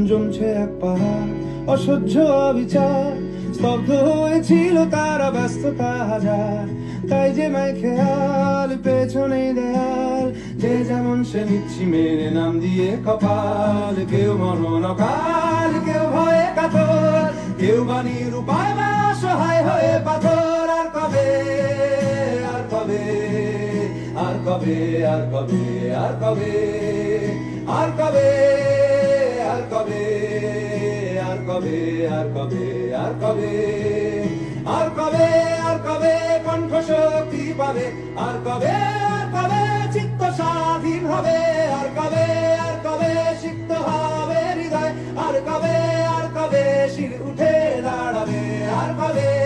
জমছে এক পাহাড় অসহ্য অবিচার, স্তব্ধ হয়েছিল তারা ব্যস্ততা হাজার। তাই যে মাই খেয়াল পেছনে দেয়াল, যে যেমন সে নিচ্ছি মেরে নাম দিয়ে কপাল। কেউ মরণ অকাল, কেউ ভয়ে কাতর, কেউ বাণীর উপায় বা সহায় হয়ে পাথর। আর কবে, আর কবে, আর কবে, আর কবে, আর কবে, আর কবে, আর কবে, আর কবে, আর কবে, আর কবে, আর কবে, আর কবে কণ্ঠ শক্তি পাবে, আর কবে, আর কবে চিত্ত স্বাধীন হবে, আর কবে, আর কবে সিক্ত হবে হৃদয়, আর কবে, আর কবে শির উঠে দাঁড়াবে, আর কবে।